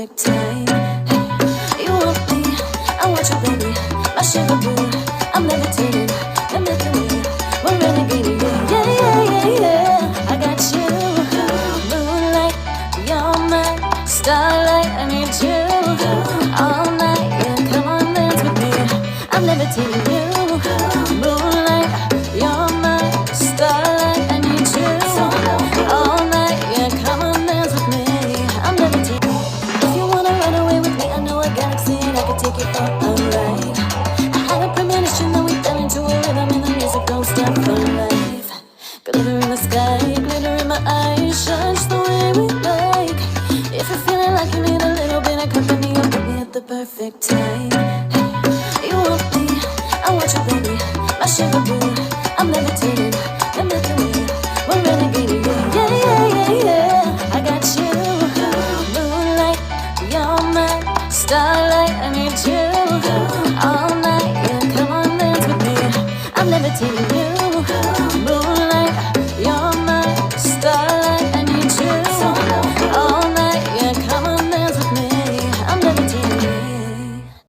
perfect time. You want me, I want you, baby. My sugar boo, I'm levitating, I'm making it. We're renegading, yeah, yeah, yeah, yeah. I got you, moonlight, you're my starlight. I need you all night, yeah. Come on, dance with me. I'm levitating you, moonlight, you're my starlight. I need you all night, yeah. Come on, dance with me. I'm levitating. If you wanna run away with me, I know a galaxy and I can take you for a ride. I had a premonition that we fell into a rhythm and the music don't stop for life. Glitter in the sky, glitter in my eyes, shine just the way we like. If you're feeling like you need a little bit of company, you'll be at the perfect time.